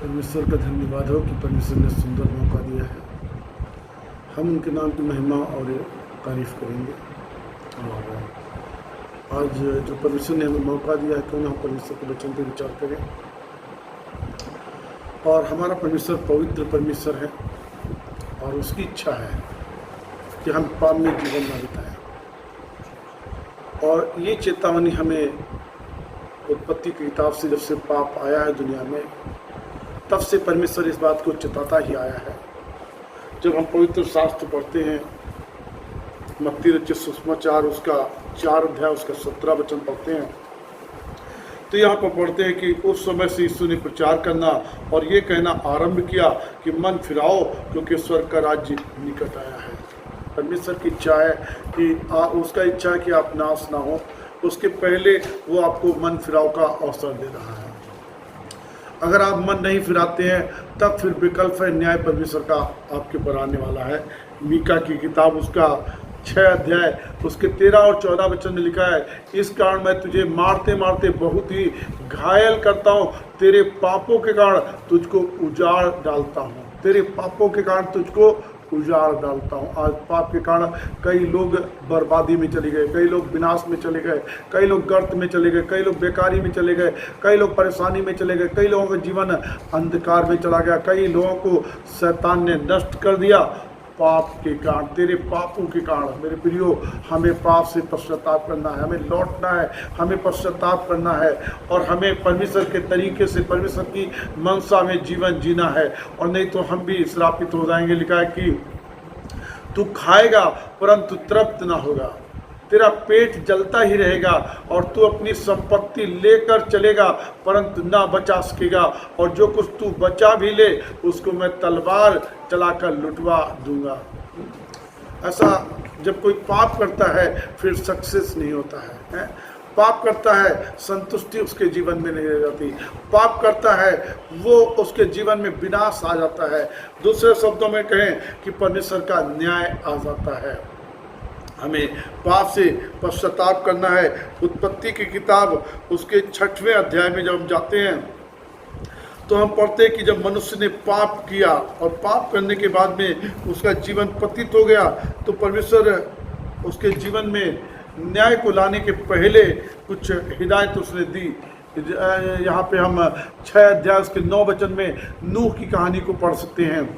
परमेश्वर का धन्यवाद हो कि परमेश्वर ने सुंदर मौका दिया है। हम उनके नाम की महिमा और तारीफ करेंगे। और आज जो परमेश्वर ने हमें मौका दिया है, क्यों ना हम परमेश्वर के वचन पर विचार करें। और हमारा परमेश्वर पवित्र परमेश्वर है और उसकी इच्छा है कि हम पाप में जीवन न बिताएं। और ये चेतावनी हमें उत्पत्ति की किताब से जब से पाप आया है दुनिया में, तब से परमेश्वर इस बात को चेताता ही आया है। जब हम पवित्र शास्त्र पढ़ते हैं, मत्ती रचित सुसमाचार उसका 4 अध्याय उसका 17 वचन पढ़ते हैं, तो यहाँ पर पढ़ते हैं कि उस समय से यीशु ने प्रचार करना और ये कहना आरंभ किया कि मन फिराओ, क्योंकि स्वर्ग का राज्य निकट आया है। परमेश्वर की इच्छा है कि उसका इच्छा है कि आप नाश ना हो, उसके पहले वो आपको मन फिराव का अवसर दे रहा है। अगर आप मन नहीं फिराते हैं, तब फिर विकल्प है न्याय परमेश्वर का आपके ऊपर आने वाला है। मीका की किताब उसका 6 अध्याय उसके 13 और 14 वचन में लिखा है, इस कारण मैं तुझे मारते मारते बहुत ही घायल करता हूँ, तेरे पापों के कारण तुझको उजाड़ डालता हूँ। तेरे पापों के कारण तुझको उजाड़ डालता हूँ। आज पाप के कारण कई लोग बर्बादी में चले गए, कई लोग विनाश में चले गए, कई लोग गर्त में चले गए, कई लोग बेकारी में चले गए, कई लोग परेशानी में चले गए, कई लोगों का जीवन अंधकार में चला गया, कई लोगों को शैतान ने नष्ट कर दिया पाप के कारण, तेरे पापों के कारण। मेरे प्रियो, हमें पाप से पश्चाताप करना है, हमें लौटना है, हमें पश्चाताप करना है और हमें परमेश्वर के तरीके से, परमेश्वर की मनसा में जीवन जीना है। और नहीं तो हम भी श्रापित हो जाएंगे। लिखा है कि तू खाएगा परंतु तृप्त ना होगा, तेरा पेट जलता ही रहेगा और तू अपनी संपत्ति लेकर चलेगा परंतु ना बचा सकेगा, और जो कुछ तू बचा भी ले उसको मैं तलवार चलाकर लुटवा दूंगा। ऐसा जब कोई पाप करता है फिर सक्सेस नहीं होता है। पाप करता है, संतुष्टि उसके जीवन में नहीं रह जाती। पाप करता है, वो उसके जीवन में विनाश आ जाता है। दूसरे शब्दों में कहें कि परमेश्वर का न्याय आ जाता है। हमें पाप से पश्चाताप करना है। उत्पत्ति की किताब उसके 6वें अध्याय में जब हम जाते हैं तो हम पढ़ते हैं कि जब मनुष्य ने पाप किया और पाप करने के बाद में उसका जीवन पतित हो गया, तो परमेश्वर उसके जीवन में न्याय को लाने के पहले कुछ हिदायत उसने दी। यहाँ पे हम 6 अध्याय उसके 9 वचन में नूह की कहानी को पढ़ सकते हैं।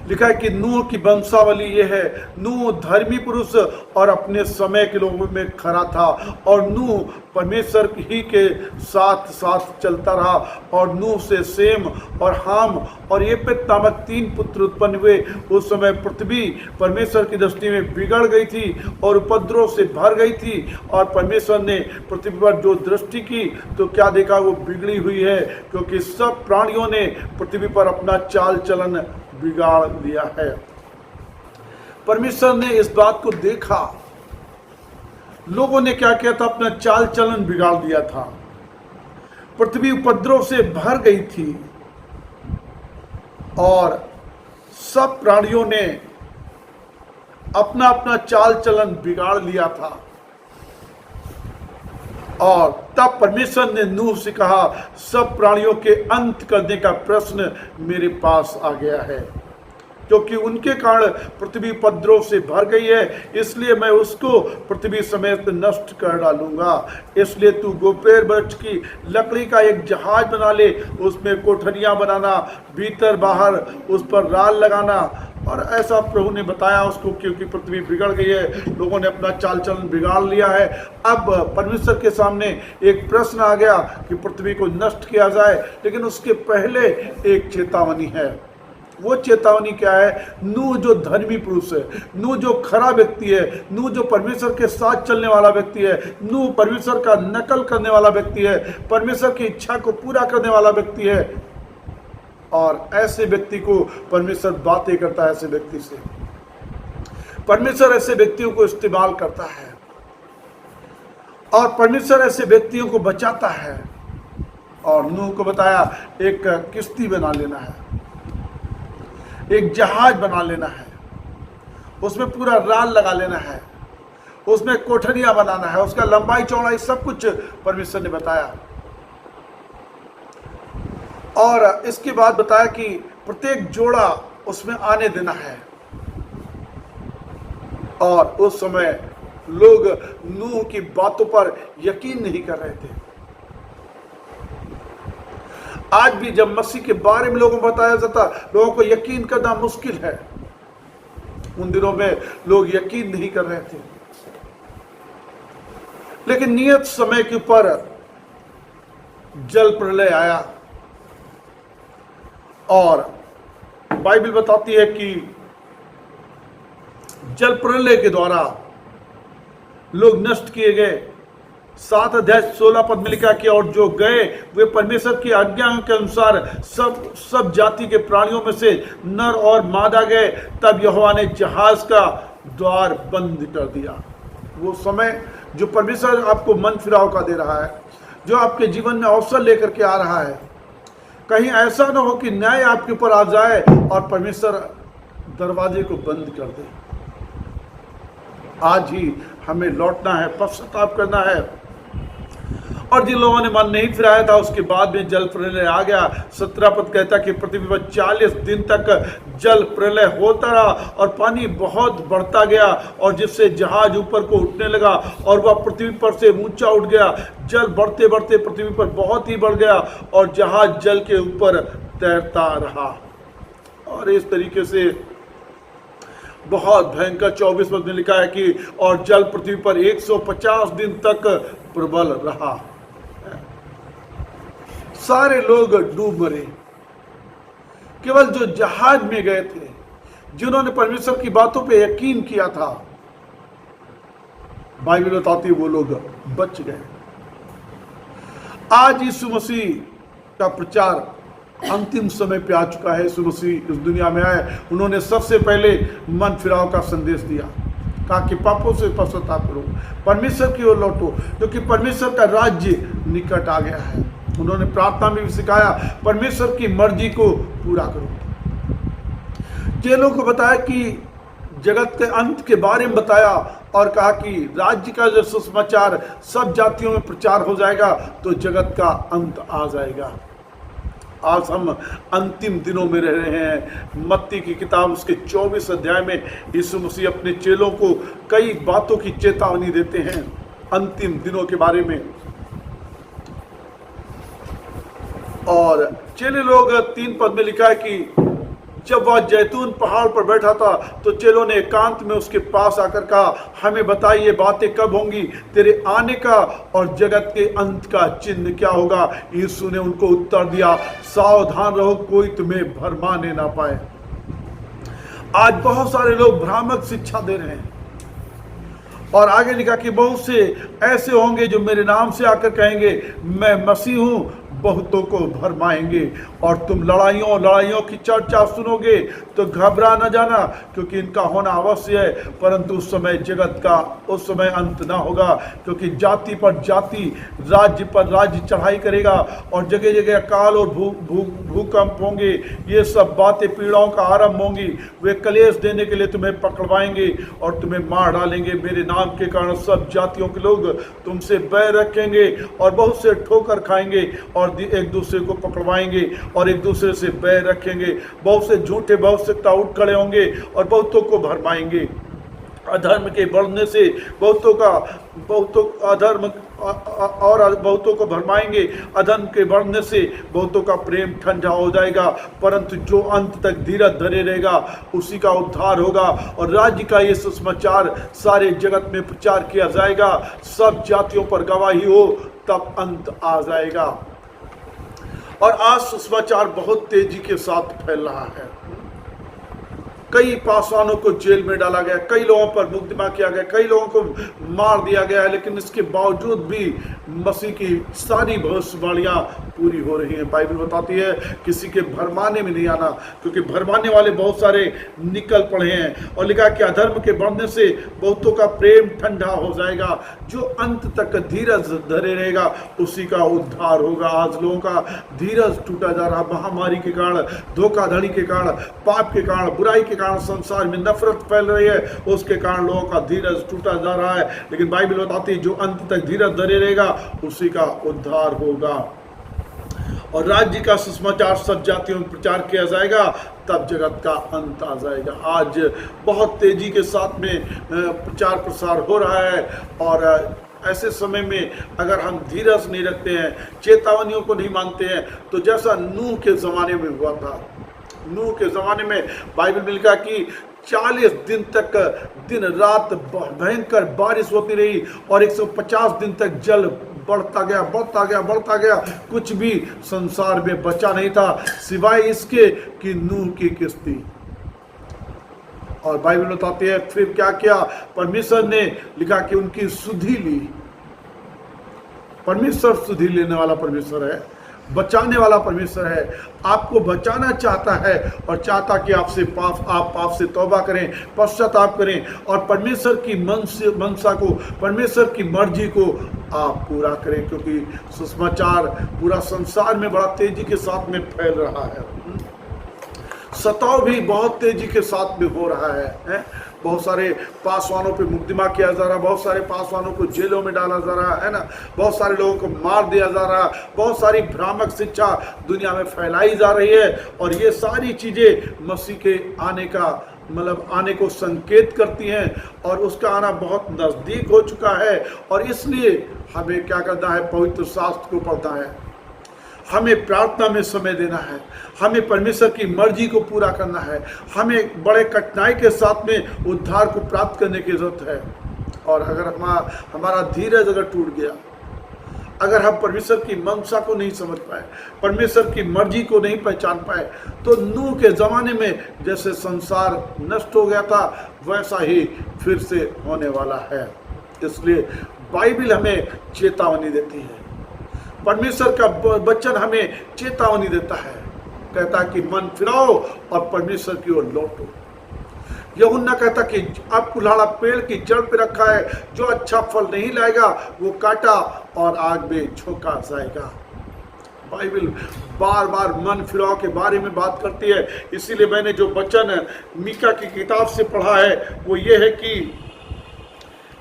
लिखा है कि नूह की वंशावली ये है, नूह धर्मी पुरुष और अपने समय के लोगों में खरा था, और नूह परमेश्वर ही के साथ साथ चलता रहा, और नूह से सेम और हाम और येपेत नामक 3 पुत्र उत्पन्न हुए। उस समय पृथ्वी परमेश्वर की दृष्टि में बिगड़ गई थी और उपद्रव से भर गई थी, और परमेश्वर ने पृथ्वी पर जो दृष्टि की तो क्या देखा, वो बिगड़ी हुई है, क्योंकि सब प्राणियों ने पृथ्वी पर अपना चाल चलन बिगाड़ लिया है। परमेश्वर ने इस बात को देखा, लोगों ने क्या किया था, अपना चाल चलन बिगाड़ दिया था। पृथ्वी उपद्रव से भर गई थी और सब प्राणियों ने अपना अपना चाल चलन बिगाड़ लिया था। और तब परमेश्वर ने नूह से कहा, सब प्राणियों के अंत करने का प्रश्न मेरे पास आ गया है, क्योंकि उनके कारण पृथ्वी उपद्रव से भर गई है, इसलिए मैं उसको पृथ्वी समेत नष्ट कर डालूंगा। इसलिए तू गोपेर वृक्ष की लकड़ी का एक जहाज बना ले, उसमें कोठरियां बनाना, भीतर बाहर उस पर राल लगाना। और ऐसा प्रभु ने बताया उसको, क्योंकि पृथ्वी बिगड़ गई है, लोगों ने अपना चाल चलन बिगाड़ लिया है। अब परमेश्वर के सामने एक प्रश्न आ गया कि पृथ्वी को नष्ट किया जाए, लेकिन उसके पहले एक चेतावनी है। वो चेतावनी क्या है? नूह जो धर्मी पुरुष है, नूह जो खरा व्यक्ति है, नूह जो परमेश्वर के साथ चलने वाला व्यक्ति है, नूह परमेश्वर का नकल करने वाला व्यक्ति है, परमेश्वर की इच्छा को पूरा करने वाला व्यक्ति है, और ऐसे व्यक्ति को परमेश्वर बातें करता है। ऐसे व्यक्ति से परमेश्वर ऐसे व्यक्तियों को इस्तेमाल करता है और परमेश्वर ऐसे व्यक्तियों को बचाता है। और नूह को बताया एक किश्ती बना लेना है, एक जहाज बना लेना है, उसमें पूरा राल लगा लेना है, उसमें कोठरियां बनाना है, उसका लंबाई चौड़ाई सब कुछ परमेश्वर ने बताया। और इसके बाद बताया कि प्रत्येक जोड़ा उसमें आने देना है। और उस समय लोग नूह की बातों पर यकीन नहीं कर रहे थे। आज भी जब मसीह के बारे में लोगों को बताया जाता, लोगों को यकीन करना मुश्किल है। उन दिनों में लोग यकीन नहीं कर रहे थे, लेकिन नियत समय के ऊपर जल प्रलय आया। और बाइबल बताती है कि जल प्रलय के द्वारा लोग नष्ट किए गए। 7 अध्याय 16 पद में लिखा कि और जो गए वे परमेश्वर की आज्ञा के अनुसार सब जाति के प्राणियों में से नर और मादा गए। तब यहोवा ने जहाज का द्वार बंद कर दिया। वो समय जो परमेश्वर आपको मन फिराव का दे रहा है, जो आपके जीवन में अवसर लेकर के आ रहा है, कहीं ऐसा ना हो कि न्याय आपके ऊपर आ जाए और परमेश्वर दरवाजे को बंद कर दे। आज ही हमें लौटना है, पश्चाताप करना है। और जिन लोगों ने मन नहीं फिराया था, उसके बाद में जल प्रलय आ गया। 17 पद कहता कि पृथ्वी पर 40 दिन तक जल प्रलय होता रहा और पानी बहुत बढ़ता गया, और जिससे जहाज ऊपर को उठने लगा और वह पृथ्वी पर से ऊंचा उठ गया। जल बढ़ते बढ़ते पृथ्वी पर बहुत ही बढ़ गया और जहाज जल के ऊपर तैरता रहा। और इस तरीके से बहुत भयंकर 24 पद में लिखा है कि और जल पृथ्वी पर 150 दिन तक प्रबल रहा। सारे लोग डूब मरे। केवल जो जहाज में गए थे, जिन्होंने परमेश्वर की बातों पे यकीन किया था, बाइबल बताती है वो लोग बच गए। आज यीशु मसीह का प्रचार अंतिम समय पे आ चुका है। यीशु मसीह इस दुनिया में आए, उन्होंने सबसे पहले मन फिराव का संदेश दिया, कहा कि पापों से पश्चाताप करो, परमेश्वर की ओर लौटो, क्योंकि परमेश्वर का राज्य निकट आ गया है। उन्होंने प्रार्थना में भी सिखाया, परमेश्वर की मर्जी को पूरा करो। चेलों को बताया कि जगत के अंत के बारे में बताया और कहा कि राज्य का जो सुसमाचार सब जातियों में प्रचार हो जाएगा तो जगत का अंत आ जाएगा। आज हम अंतिम दिनों में रह रहे हैं। मत्ती की किताब उसके 24 अध्याय में यीशु मसीह अपने चेलों को कई बातों की चेतावनी देते हैं अंतिम दिनों के बारे में। और चेले लोग 3 पद में लिखा है कि जब वह जैतून पहाड़ पर बैठा था तो चेलों ने एकांत में उसके पास आकर कहा, हमें बताइए ये बातें कब होंगी, तेरे आने का और जगत के अंत का चिन्ह क्या होगा। यीशु ने उनको उत्तर दिया, सावधान रहो, कोई तुम्हें भरमाने ना पाए। आज बहुत सारे लोग भ्रामक शिक्षा दे रहे हैं। और आगे लिखा कि बहुत से ऐसे होंगे जो मेरे नाम से आकर कहेंगे मैं मसीह हूं, बहुतों को भरमाएंगे। और तुम लड़ाइयों की चर्चा सुनोगे तो घबरा न जाना, क्योंकि इनका होना अवश्य है, परंतु उस समय जगत का उस समय अंत ना होगा। क्योंकि जाति पर जाति, राज्य पर राज्य चढ़ाई करेगा और जगह जगह अकाल और भूकंप होंगे। ये सब बातें पीड़ाओं का आरंभ होंगी। वे कलेश देने के लिए तुम्हें पकड़वाएंगे और तुम्हें मार डालेंगे। मेरे नाम के कारण सब जातियों के लोग तुमसे बैर रखेंगे और बहुत से ठोकर खाएंगे और एक दूसरे को पकड़वाएंगे और एक दूसरे से बैर रखेंगे। बहुत से झूठे भविष्यवक्ता उठ खड़े होंगे और बहुतों को भरमाएंगे। अधर्म के बढ़ने से बहुतों को भरमाएंगे। अधर्म के बढ़ने से बहुतों का प्रेम ठंडा हो जाएगा, परंतु जो अंत तक धीरज धरे रहेगा उसी का उद्धार होगा। और राज्य का ये सुसमाचार सारे जगत में प्रचार किया जाएगा, सब जातियों पर गवाही हो, तब अंत आ जाएगा। और आज सुसमाचार बहुत तेजी के साथ फैल रहा है। कई पासवानों को जेल में डाला गया, कई लोगों पर मुकदमा किया गया, कई लोगों को मार दिया गया है, लेकिन इसके बावजूद भी मसीह की सारी भविष्यवाणियां पूरी हो रही हैं। बाइबल बताती है किसी के भरमाने में नहीं आना, क्योंकि भरमाने वाले बहुत सारे निकल पड़े हैं। और लिखा कि अधर्म के बढ़ने से बहुतों का प्रेम ठंडा हो जाएगा, जो अंत तक धीरज धरे रहेगा उसी का उद्धार होगा। आज लोगों का धीरज टूटा जा रहा, महामारी के कारण, धोखाधड़ी के कारण, पाप के कारण, बुराई के कारण, संसार में नफरत फैल रही है, उसके कारण लोगों का धीरज टूटा जा रहा है। लेकिन बाइबल बताती है जो अंत तक धीरज धरे रहेगा उसी का उद्धार होगा। और राज्य का सुसमाचार सब जातियों में प्रचार किया जाएगा, तब जगत का अंत आ जाएगा। आज बहुत तेजी के साथ में प्रचार प्रसार हो रहा है, और ऐसे समय में अगर हम धीरज नहीं रखते हैं, चेतावनियों को नहीं मानते हैं, तो जैसा नूह के ज़माने में हुआ था, नूह के ज़माने में बाइबल में लिखा कि 40 दिन तक दिन रात भयंकर बारिश होती रही, और 150 दिन तक जल बढ़ता गया बढ़ता गया बढ़ता गया, कुछ भी संसार में बचा नहीं था सिवाय इसके कि नूह की किस्ती। और बाइबल बताती है फिर क्या किया, परमेश्वर ने लिखा कि उनकी सुधि ली। परमेश्वर सुधि लेने वाला परमेश्वर है, बचाने वाला परमेश्वर है, आपको बचाना चाहता है और चाहता कि आप पाप से तौबा करें, पश्चाताप करें और परमेश्वर की मनसा को, परमेश्वर की मर्जी को आप पूरा करें, क्योंकि सुसमाचार पूरा संसार में बड़ा तेजी के साथ में फैल रहा है। सताव भी बहुत तेजी के साथ में हो रहा है। बहुत सारे पासवानों पे मुकदमा किया जा रहा है, बहुत सारे पासवानों को जेलों में डाला जा रहा है ना, बहुत सारे लोगों को मार दिया जा रहा है, बहुत सारी भ्रामक शिक्षा दुनिया में फैलाई जा रही है, और ये सारी चीज़ें मसीह के आने का आने को संकेत करती हैं, और उसका आना बहुत नज़दीक हो चुका है। और इसलिए हमें क्या करना है, पवित्र शास्त्र को पढ़ना है, हमें प्रार्थना में समय देना है, हमें परमेश्वर की मर्जी को पूरा करना है, हमें बड़े कठिनाई के साथ में उद्धार को प्राप्त करने की जरूरत है। और अगर हमारा धीरज अगर टूट गया, अगर हम परमेश्वर की मनसा को नहीं समझ पाए, परमेश्वर की मर्जी को नहीं पहचान पाए, तो नूह के ज़माने में जैसे संसार नष्ट हो गया था, वैसा ही फिर से होने वाला है। इसलिए बाइबल हमें चेतावनी देती है, परमेश्वर का वचन हमें चेतावनी देता है, कहता है कि मन फिराओ और परमेश्वर की ओर लौटो। यूहन्ना कहता कि अब कुल्हाड़ा पेड़ की जड़ पे रखा है, जो अच्छा फल नहीं लाएगा वो काटा और आग में झोंका जाएगा। बाइबल बार बार मन फिराव के बारे में बात करती है। इसीलिए मैंने जो वचन मीका की किताब से पढ़ा है वो ये है कि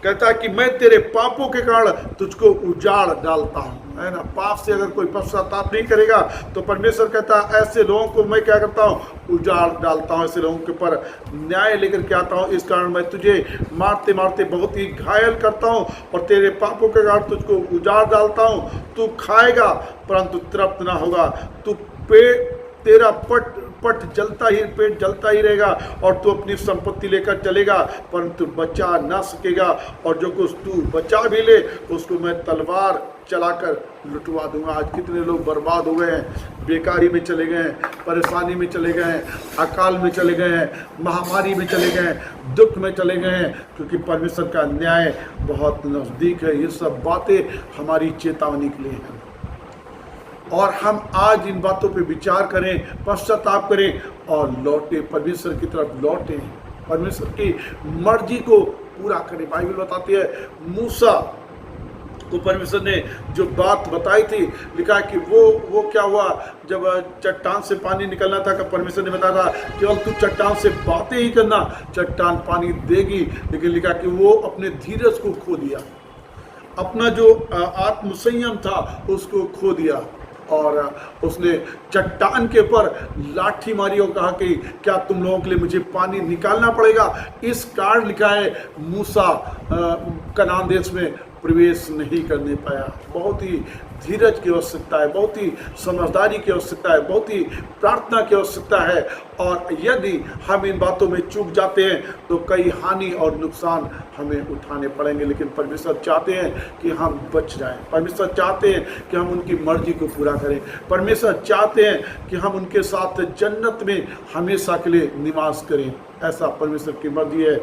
कहता है कि मैं तेरे पापों के कारण तुझको उजाड़ डालता हूँ, है ना। पाप से अगर कोई पश्चाताप नहीं करेगा तो परमेश्वर कहता है ऐसे लोगों को मैं क्या करता हूँ, उजाड़ डालता हूँ, ऐसे लोगों के ऊपर न्याय लेकर के आता हूँ। इस कारण मैं तुझे मारते मारते बहुत ही घायल करता हूँ और तेरे पापों के कारण तुझको उजाड़ डालता हूँ। तू खाएगा परंतु तृप्त ना होगा, तू तेरा पेट जलता ही रहेगा और तू अपनी संपत्ति लेकर चलेगा परंतु बचा ना सकेगा, और जो कुछ तू बचा भी ले उसको मैं तलवार चलाकर लुटवा दूंगा। आज कितने लोग बर्बाद हो गए हैं, बेकारी में चले गए हैं, परेशानी में चले गए हैं, अकाल में चले गए हैं, महामारी में चले गए हैं, दुख में चले गए हैं, क्योंकि परमेश्वर का न्याय बहुत नज़दीक है। ये सब बातें हमारी चेतावनी के लिए हैं और हम आज इन बातों पे विचार करें, पश्चाताप करें और लौटे, परमेश्वर की तरफ लौटें, परमेश्वर की मर्जी को पूरा करें। बाइबल बताती है मूसा को परमेश्वर ने जो बात बताई थी, लिखा है कि वो क्या हुआ, जब चट्टान से पानी निकलना था कि परमेश्वर ने बताया था केवल तू चट्टान से बातें ही करना, चट्टान पानी देगी। लेकिन लिखा कि वो अपने धीरज को खो दिया, अपना जो आत्मसंयम था उसको खो दिया और उसने चट्टान के ऊपर लाठी मारी और कहा कि क्या तुम लोगों के लिए मुझे पानी निकालना पड़ेगा। इस कारण लिखा है मूसा कनान देश में प्रवेश नहीं करने पाया। बहुत ही धीरज की आवश्यकता है, बहुत ही समझदारी की आवश्यकता है, बहुत ही प्रार्थना की आवश्यकता है। और यदि हम इन बातों में चूक जाते हैं तो कई हानि और नुकसान हमें उठाने पड़ेंगे। लेकिन परमेश्वर चाहते हैं कि हम बच जाएं, परमेश्वर चाहते हैं कि हम उनकी मर्जी को पूरा करें, परमेश्वर चाहते हैं कि हम उनके साथ जन्नत में हमेशा के लिए निवास करें। ऐसा परमेश्वर की मर्जी है।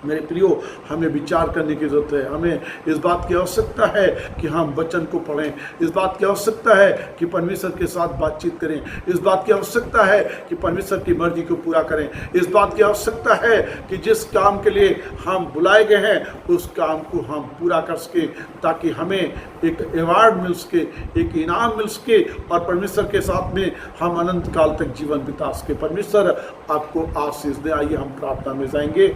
मेरे प्रियो, हमें विचार करने की ज़रूरत है। हमें इस बात की आवश्यकता है कि हम वचन को पढ़ें, इस बात की आवश्यकता है कि परमेश्वर के साथ बातचीत करें, इस बात की आवश्यकता है कि परमेश्वर की मर्जी को पूरा करें, इस बात की आवश्यकता है कि जिस काम के लिए हम बुलाए गए हैं उस काम को हम पूरा कर सकें, ताकि हमें एक अवार्ड मिल सके, एक इनाम मिल सके और परमेश्वर के साथ में हम अनंत काल तक जीवन बिता सके। परमेश्वर आपको आशीष दे। आइए हम प्रार्थना में जाएंगे।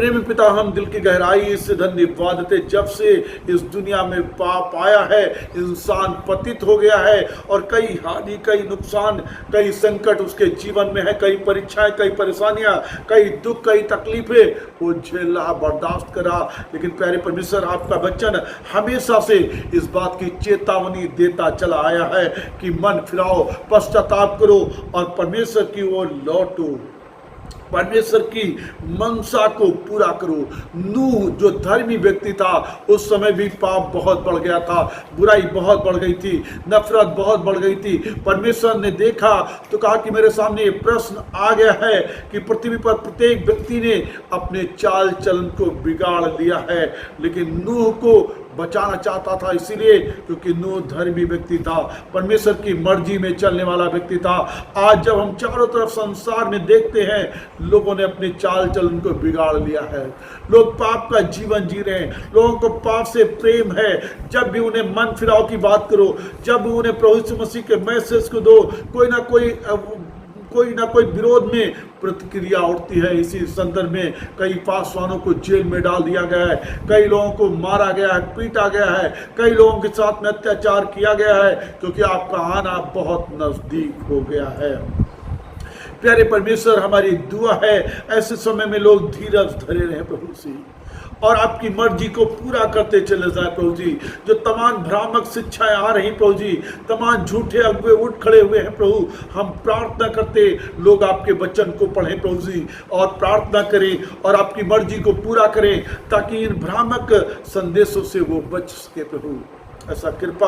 प्रेमी पिता, हम दिल की गहराई से धन्यवाद देते, जब से इस दुनिया में पाप आया है, इंसान पतित हो गया है और कई हानि, कई नुकसान, कई संकट उसके जीवन में है, कई परीक्षाएं, कई परेशानियां, कई दुख, कई तकलीफें वो झेला, बर्दाश्त करा। लेकिन प्यारे परमेश्वर, आपका वचन हमेशा से इस बात की चेतावनी देता चला आया है कि मन फिराओ, पश्चाताप करो और परमेश्वर की ओर लौटो, परमेश्वर की मनसा को पूरा करो। नूह जो धर्मी व्यक्ति था, उस समय भी पाप बहुत बढ़ गया था, बुराई बहुत बढ़ गई थी, नफरत बहुत बढ़ गई थी। परमेश्वर ने देखा तो कहा कि मेरे सामने ये प्रश्न आ गया है कि पृथ्वी पर प्रत्येक व्यक्ति ने अपने चाल चलन को बिगाड़ लिया है, लेकिन नूह को बचाना चाहता था, इसीलिए क्योंकि नूह धर्मी व्यक्ति था, परमेश्वर की मर्जी में चलने वाला व्यक्ति था। आज जब हम चारों तरफ संसार में देखते हैं, लोगों ने अपने चाल चलन को बिगाड़ लिया है, लोग पाप का जीवन जी रहे हैं, लोगों को पाप से प्रेम है। जब भी उन्हें मन फिराव की बात करो, जब उन्हें प्रभु यीशु मसीह के मैसेज को दो, कोई ना कोई विरोध में प्रतिक्रिया उठती है। इसी संदर्भ में कई पासवानों को जेल में डाल दिया गया है, कई लोगों को मारा गया है, पीटा गया है, कई लोगों के साथ में अत्याचार किया गया है, क्योंकि आपका आना बहुत नजदीक हो गया है। प्यारे परमेश्वर, हमारी दुआ है ऐसे समय में लोग धीरज धरे रहे प्रभु जी, और आपकी मर्जी को पूरा करते चले जाए प्रभु जी। जो तमाम भ्रामक शिक्षाएं आ रही प्रभु जी, तमाम झूठे अगुए उठ खड़े हुए हैं प्रभु, हम प्रार्थना करते लोग आपके वचन को पढ़ें प्रभु जी, और प्रार्थना करें और आपकी मर्जी को पूरा करें, ताकि इन भ्रामक संदेशों से वो बच सके प्रभु। ऐसा कृपा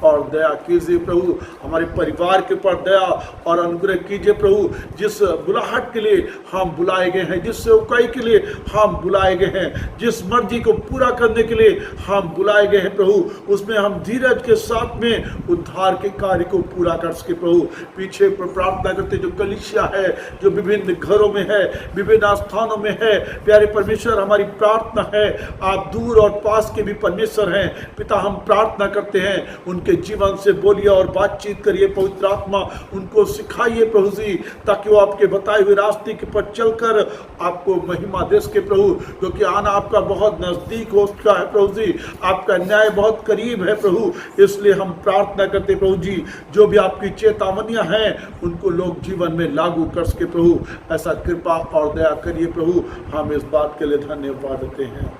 और दया कीजिए प्रभु, हमारे परिवार के ऊपर दया और अनुग्रह कीजिए प्रभु। जिस बुलाहट के लिए हम बुलाए गए हैं, जिस सेवकाई के लिए हम बुलाए गए हैं, जिस मर्जी को पूरा करने के लिए हम बुलाए गए हैं प्रभु, उसमें हम धीरज के साथ में उद्धार के कार्य को पूरा कर सके प्रभु। पीछे पर प्रार्थना करते जो कलीसिया है, जो विभिन्न घरों में है, विभिन्न स्थानों में है, प्यारे परमेश्वर, हमारी प्रार्थना है, आप दूर और पास के भी परमेश्वर हैं पिता, हम प्रार्थना करते हैं उनके जीवन से बोलिए और बातचीत करिए, पवित्र आत्मा उनको सिखाइए प्रभु जी, ताकि वो आपके बताए हुए रास्ते के पर चलकर आपको महिमा दे सके प्रभु, क्योंकि आना आपका बहुत नजदीक हो चुका है प्रभु जी, आपका न्याय बहुत करीब है प्रभु। इसलिए हम प्रार्थना करते प्रभु जी, जो भी आपकी चेतावनियां हैं उनको लोग जीवन में लागू कर सके प्रभु, ऐसा कृपा और दया करिए प्रभु। हम इस बात के लिए धन्यवाद देते हैं।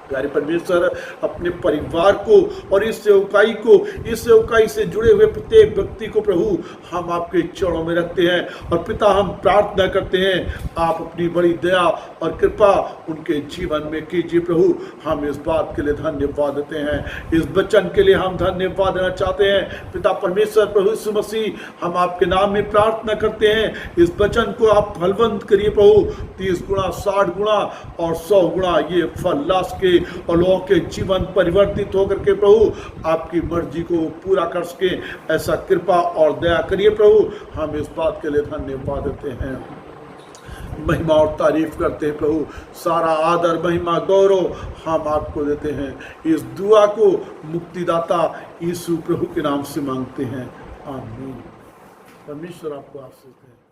प्यारे परमेश्वर, अपने परिवार को और इस सेवकाई से जुड़े हुए प्रत्येक व्यक्ति को प्रभु हम आपके चरणों में रखते हैं, और पिता हम प्रार्थना करते हैं आप अपनी बड़ी दया और कृपा उनके जीवन में कीजिए प्रभु। हम इस बात के लिए धन्यवाद देते हैं, इस वचन के लिए हम धन्यवाद देना चाहते हैं पिता परमेश्वर। प्रभु यीशु मसीह, हम आपके नाम में प्रार्थना करते हैं, इस वचन को आप फलवंत करिए प्रभु, 30 गुना, 60 गुना और 100 गुना ये फल ला सके, और लोगों के जीवन परिवर्तित होकर के प्रभु आपकी मर्जी को पूरा कर सके, ऐसा कृपा और दया करिए प्रभु। हम इस बात के लिए धन्यवाद देते हैं, महिमा और तारीफ करते हैं प्रभु। सारा आदर, महिमा, गौरव हम आपको देते हैं। इस दुआ को मुक्तिदाता यीशु प्रभु के नाम से मांगते हैं, आमीन। परमेश्वर आपको आशीष दे।